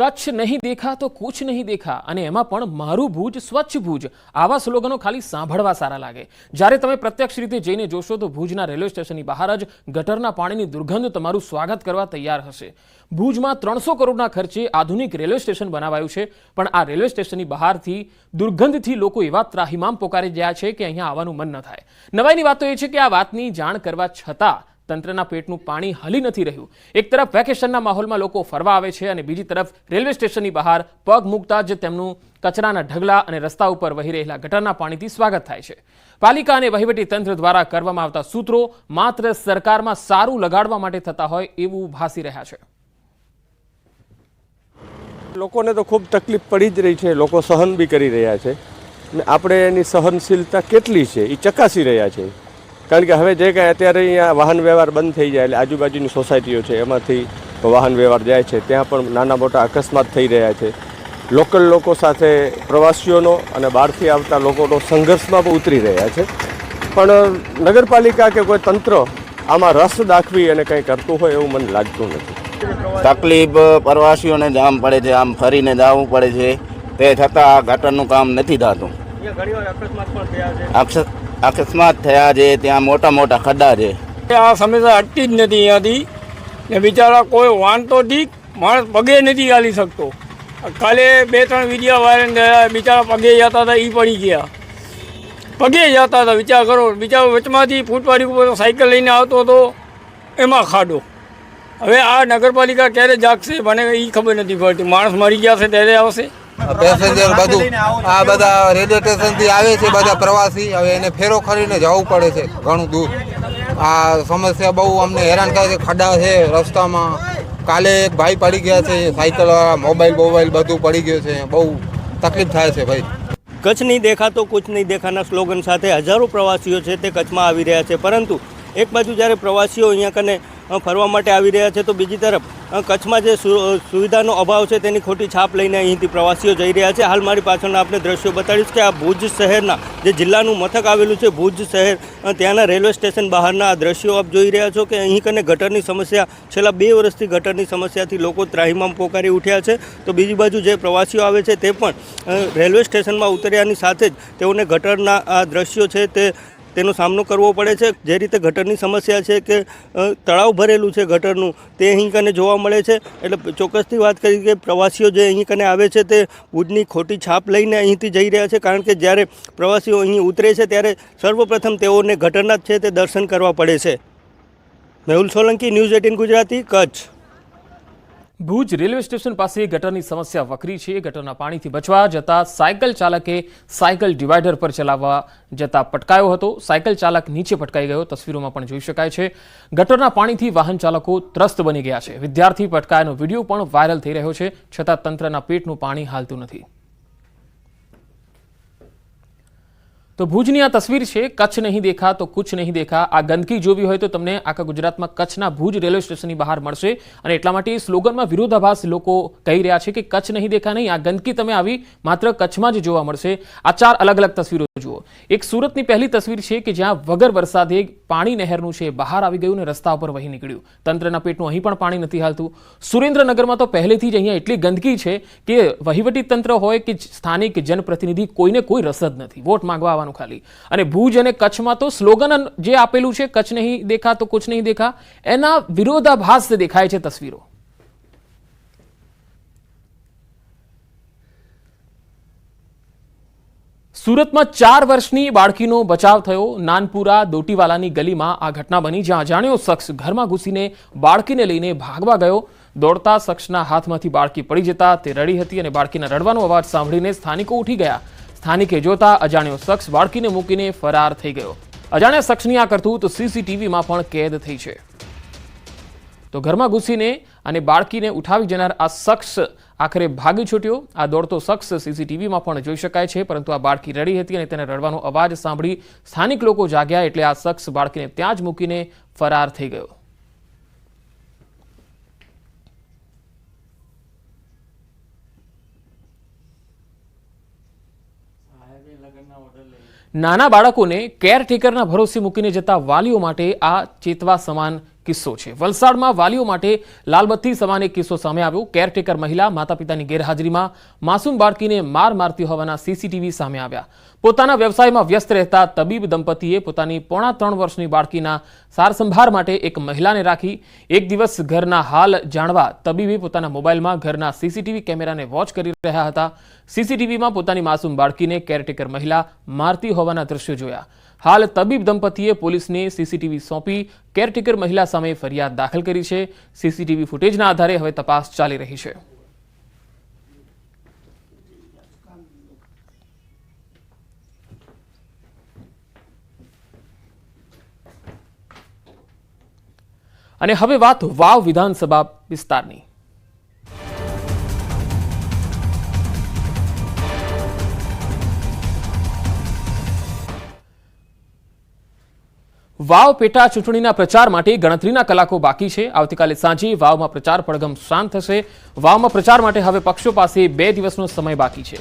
कच्छ नहीं देखा तो कुछ नहीं देखा અને એમાં પણ મારું ભુજ સ્વચ્છ ભુજ આવા સ્લોગનો ખાલી સાંભળવા સારા લાગે જ્યારે તમે પ્રત્યક્ષ રીતે જઈને જોશો તો ભુજના રેલવે સ્ટેશનની બહાર જ ગટરના પાણીની દુર્ગંધ તમારું સ્વાગત કરવા તૈયાર હશે ભુજમાં 300 કરોડના ખર્ચે આધુનિક રેલવે સ્ટેશન બનાવાયું છે પણ આ રેલવે સ્ટેશનની બહારથી દુર્ગંધથી લોકો એવા ત્રાહિમામ પોકારી રહ્યા છે કે અહીંયા આવવાનું મન ન થાય નવાઈની વાત તો એ છે કે આ વાતની જાણ કરવા છતાં તંત્રના પેટનું પાણી હલી નથી રહ્યું એક તરફ વેકેશનના માહોલમાં લોકો ફરવા આવે છે અને બીજી તરફ રેલવે સ્ટેશનની બહાર પગ મૂકતા જ તેમનું કચરાના ઢગલા અને રસ્તા ઉપર વહી રહેલા ગટરના પાણીથી સ્વાગત થાય છે પાલિકા અને વહીવટી તંત્ર દ્વારા કરવામાં આવતા સૂત્રો માત્ર સરકારમાં સારું લગાડવા માટે થતા હોય એવું ભાસી રહ્યા છે લોકોને તો ખૂબ તકલીફ પડી જ રહી છે લોકો સહન બી કરી રહ્યા છે અને આપણે એની સહનશીલતા કેટલી છે એ ચકાસી રહ્યા છે કારણ કે હવે જે કાંઈ અત્યારે અહીંયા વાહન વ્યવહાર બંધ થઈ જાય એટલે આજુબાજુની સોસાયટીઓ છે એમાંથી વાહન વ્યવહાર જાય છે ત્યાં પણ નાના મોટા અકસ્માત થઈ રહ્યા છે લોકલ લોકો સાથે પ્રવાસીઓનો અને બહારથી આવતા લોકોનો સંઘર્ષમાં પણ ઉતરી રહ્યા છે પણ નગરપાલિકા કે કોઈ તંત્ર આમાં રસ દાખવી અને કંઈ કરતું હોય એવું મને લાગતું નથી તકલીફ પ્રવાસીઓને જામ પડે છે આમ ફરીને જવું પડે છે તે છતાં ગટરનું કામ નથી થતું અકસ્માત થયા છે ત્યાં મોટા મોટા ખड्डा છે આ સમસ્યા અટતી જ નથી અહીંયાથી ને બિચારા કોઈ વાંધો ઠીક માણસ પગે નથી ચાલી શકતો કાલે 2-3 વિડીયો વાયરલ થયા બિચારા પગે જતા હતા એ પડી ગયા પગે જતા હતા વિચાર કરો બિચારો વચમાંથી ફૂટપાથી ઉપર સાયકલ લઈને આવતો હતો એમાં ખાડો હવે આ નગરપાલિકા ક્યારે જાગશે મને એ ખબર નથી પડતી માણસ મરી ગયા છે ત્યારે આવશે પેસેન્જર બધું આ બધા રેલવે સ્ટેશનથી આવે છે બધા પ્રવાસી હવે એને ફેરો કરીને જવું પડે છે ઘણું દૂર આ સમસ્યા બહુ અમને હેરાન કરે છે ખड्डा છે રસ્તામાં કાલે એક ભાઈ પડી ગયા છે સાયકલવાળા મોબાઈલ બધું પડી ગયું છે બહુ તકલીફ થાય છે ભાઈ કચ્છ નહીં દેખા તો કુછ નહીં દેખાના સ્લોગન સાથે હજારો પ્રવાસીઓ છે તે કચ્છમાં આવી રહ્યા છે પરંતુ એક બાજુ જ્યારે પ્રવાસીઓ અહીંયા કને ફરવા માટે આવી રહ્યા છે તો બીજી તરફ કચ્છમાં જે સુવિધાનો અભાવ છે તેની ખોટી છાપ લઈને અહીંથી પ્રવાસીઓ જઈ રહ્યા છે હાલ મારી પાછળના આપણે દ્રશ્યો બતાડીશ કે આ ભુજ શહેરના જે જિલ્લાનું મથક આવેલું છે ભુજ શહેર ત્યાંના રેલવે સ્ટેશન બહારના આ દ્રશ્યો આપ જોઈ રહ્યા છો કે અહીં કને ગટરની સમસ્યા છેલ્લા 2 વર્ષથી ગટરની સમસ્યાથી લોકો ત્રાહિમામ પોકારી ઉઠ્યા છે તો બીજી બાજુ જે પ્રવાસીઓ આવે છે તે પણ રેલવે સ્ટેશનમાં ઉતર્યાની સાથે જ તેઓને ગટરના આ દ્રશ્યો છે તેનો સામનો કરવો પડે છે જે રીતે ગટરની સમસ્યા છે કે તળાવ ભરેલું છે ગટરનું તે અહીં કને જોવા મળે છે એટલે ચોક્કસથી વાત કરી કે પ્રવાસીઓ જે અહીં કને આવે છે તે ભુજની ખોટી છાપ લઈને અહીંથી જઈ રહ્યા છે કારણ કે જ્યારે પ્રવાસીઓ અહીં ઉતરે છે ત્યારે સર્વપ્રથમ તેઓને ગટરના જ છે તે દર્શન કરવા પડે છે Mehul Solanki news 18 Gujarati Kutch Bhuj railway station પાસે ગટરની સમસ્યા વકરી છે ગટરના પાણીથી બચવા જતા સાયકલ ચાલકે સાયકલ ડિવાઈડર પર ચલાવવા જતા પટકાયો હતો સાયકલ ચાલક નીચે પટકાઈ ગયો તસવીરોમાં પણ જોઈ શકાય છે ગટરના પાણીથી વાહન ચાલકો ત્રસ્ત બની ગયા છે વિદ્યાર્થી પટકાયાનો વિડીયો પણ વાયરલ થઈ રહ્યો છે છતાં તંત્રના પેટનું પાણી હાલતું નથી તો ભુજની આ તસવીર છે કચ્છ નહીં દેખા તો કુછ નહીં દેખા આ ગંદકી જોવી હોય તો તમને આખા ગુજરાતમાં કચ્છના ભુજ રેલવે સ્ટેશનની બહાર મળશે અને એટલા માટે સ્લોગનમાં વિરોધાભાસ લોકો કહી રહ્યા છે કે કચ્છ નહીં દેખા નહીં આ ગંદકી તમે આવી માત્ર કચ્છમાં જ જોવા મળશે આ 4 અલગ અલગ તસવીરો જુઓ એક સુરતની પહેલી તસવીર છે કે જ્યાં વગર વરસાદે પાણી નહેરનું છે બહાર આવી ગયું અને રસ્તા ઉપર વહી નીકળ્યું તંત્રના પેટનું અહીં પણ પાણી નથી હાલતું સુરેન્દ્રનગરમાં તો પહેલેથી જ અહીંયા એટલી ગંદકી છે કે વહીવટી તંત્ર હોય કે સ્થાનિક જનપ્રતિનિધિ કોઈને કોઈ રસ જ નથી વોટ માંગવા ખાલી અને ભુજ અને કચ્છમાં તો સ્લોગન જે આપેલું છે કચ્છ નહીં દેખા તો કુછ નહીં દેખા એના વિરોધાભાસ દેખાય છે તસવીરો સુરતમાં 4 વર્ષની બાળકીનો બચાવ થયો નાનપુરા દોટીવાલાની ગલીમાં આ ઘટના બની જ્યાં અજાણ્યો શખ્સ ઘરમાં ઘૂસીને બાળકીને લઈને ભાગવા ગયો દોડતા શખ્સના હાથમાંથી બાળકી પડી જતા તે રડી હતી અને બાળકીના રડવાનો અવાજ સાંભળીને સ્થાનિકો ઉઠી ગયા સ્થાનિકે જોતા અજાણ્યો શખ્સ બાળકીને મૂકીને ફરાર થઈ ગયો અજાણ્યા શખ્સની આ કરતૂત સીસીટીવીમાં પણ કેદ થઈ છે તો ઘરમાં ઘૂસીને અને બાળકીને ઉઠાવી જનાર આ શખ્સ આખરે ભાગી છૂટ્યો આ દોડતો શખ્સ સીસીટીવીમાં પણ જોઈ શકાય છે પરંતુ આ બાળકી રડી હતી અને તેને રડવાનો અવાજ સાંભળી સ્થાનિક લોકો જાગ્યા એટલે આ શખ્સ બાળકીને ત્યાં જ મૂકીને ફરાર થઈ ગયો નાના બાળકોને કેરટેકરના ભરોસે મૂકીને જતા વાલીઓ માટે આ ચેતવા સમાન કિસ્સો છે. વલસાડમાં વાલીઓ માટે લાલબત્તી સમાન એક કિસ્સો સામે આવ્યો. કેરટેકર મહિલા માતા પિતાની ગેરહાજરીમાં માસૂમ બાળકીને માર મારતી હોવાના સીસીટીવી સામે આવ્યા. પોતાના વ્યવસાયમાં વ્યસ્ત રહેતા તબીબ દંપતીએ પોતાની 3.5 વર્ષની બાળકીના સારસંભાળ માટે એક મહિલાને રાખી. એક દિવસ ઘરના હાલ જાણવા તબીબે પોતાના મોબાઈલમાં ઘરના સીસીટીવી કેમેરાને વોચ કરી રહ્યા હતા. સીસીટીવીમાં પોતાની માસૂમ બાળકીને કેરટેકર મહિલા મારતી હોવાના દ્રશ્યો જોયા. હાલ તબીબ દંપતીએ પોલીસને સીસીટીવી સોંપી કેરટેકર મહિલા સામે ફરિયાદ દાખલ કરી છે. સીસીટીવી ફૂટેજના આધારે હવે તપાસ ચાલી રહી છે. અને હવે વાત વાવ વિધાનસભા વિસ્તારની. વાવ પેટા ચૂંટણીના પ્રચાર માટે ગણતરીના કલાકો બાકી છે. આવતીકાલે સાંજે વાવમાં પ્રચાર પડઘમ શાંત થશે. વાવમાં પ્રચાર માટે હવે પક્ષો પાસે 2 દિવસનો સમય બાકી છે.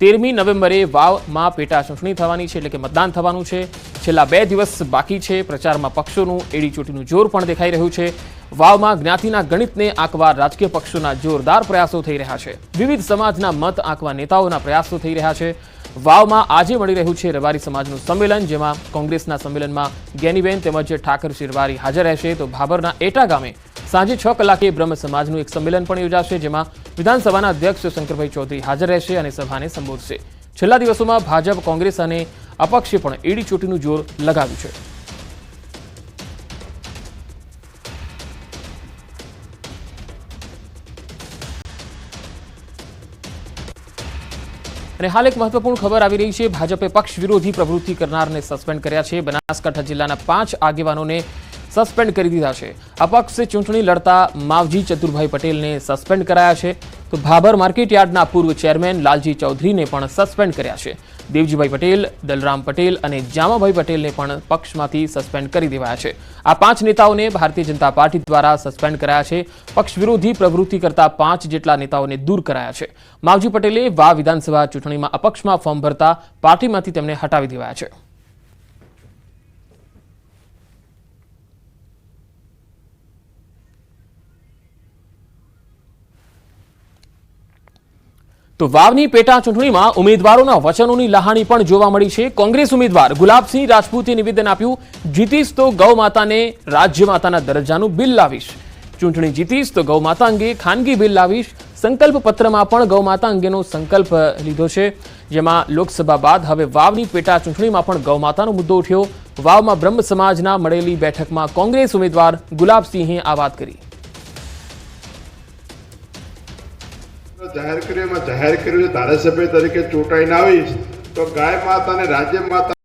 13મી નવેમ્બરે વાવમાં પેટા ચૂંટણી થવાની છે, એટલે કે મતદાન થવાનું છે. છેલ્લા 2 દિવસ બાકી છે. પ્રચારમાં પક્ષોનું એડીચોટીનું જોર પણ દેખાઈ રહ્યું છે. વાવમાં જ્ઞાતિના ગણિતને આંકવા રાજકીય પક્ષોના જોરદાર પ્રયાસો થઈ રહ્યા છે. વિવિધ સમાજના મત આંકવા નેતાઓના પ્રયાસો થઈ રહ્યા છે. વાવમાં આજે મળી રહ્યું છે રબારી સમાજનું સંમેલન, જેમાં કોંગ્રેસના સંમેલનમાં જ્ઞાનીબેન તેમજ ઠાકર શિરવારી હાજર રહેશે. તો ભાભરના એટા ગામે સાંજે 6 કલાકે બ્રહ્મ સમાજનું એક સંમેલન પણ યોજાશે, જેમાં વિધાનસભાના અધ્યક્ષ શંકરભાઈ ચૌધરી હાજર રહેશે અને સભાને સંબોધશે. છેલ્લા દિવસોમાં ભાજપ, કોંગ્રેસ અને અપક્ષે પણ એડીચોટીનું જોર લગાવ્યું છે. અને હાલ એક મહત્વપૂર્ણ ખબર આવી રહી છે. ભાજપે પક્ષ વિરોધી પ્રવૃત્તિ કરનારને સસ્પેન્ડ કર્યા છે. બનાસકાંઠા જિલ્લાના 5 આગેવાનોને સસ્પેન્ડ કરી દીધા છે. અપક્ષે ચૂંટણી લડતા માવજી ચતુરભાઈ પટેલને સસ્પેન્ડ કરાયા છે. તો ભાભર માર્કેટયાર્ડના પૂર્વ ચેરમેન લાલજી ચૌધરીને પણ સસ્પેન્ડ કર્યા છે. દેવજીભાઈ પટેલ, દલરામ પટેલ અને જામાભાઈ પટેલને પણ પક્ષમાંથી સસ્પેન્ડ કરી દેવાયા છે. આ 5 નેતાઓને ભારતીય જનતા પાર્ટી દ્વારા સસ્પેન્ડ કરાયા છે. પક્ષ વિરોધી પ્રવૃત્તિ કરતા 5 જેટલા નેતાઓને દૂર કરાયા છે. માવજી પટેલે વાવ વિધાનસભા ચૂંટણીમાં અપક્ષમાં ફોર્મ ભરતા પાર્ટીમાંથી તેમને હટાવી દેવાયા છે. તો વાવની પેટા ચૂંટણીમાં ઉમેદવારોના વચનોની લહાણી પણ જોવા મળી છે. કોંગ્રેસ ઉમેદવાર ગુલાબસિંહ રાજપૂતે નિવેદન આપ્યું, જીતીશ તો ગૌ માતાને રાજ્ય માતાના દરજ્જાનું બિલ લાવીશ. ચૂંટણી જીતીશ તો ગૌ માતા અંગે ખાનગી બિલ લાવીશ. સંકલ્પ પત્રમાં પણ ગૌ માતા અંગેનો સંકલ્પ લીધો છે, જેમાં લોકસભા બાદ હવે વાવની પેટા ચૂંટણીમાં પણ ગૌ માતાનો મુદ્દો ઉઠ્યો. વાવમાં બ્રહ્મ સમાજના મળેલી બેઠકમાં કોંગ્રેસ ઉમેદવાર ગુલાબસિંહે આ વાત કરી. જાહેર કર્યું છે ધારાસભ્ય તરીકે ચૂંટાઈને આવીશ તો ગાય માતા અને રાજ્ય માતા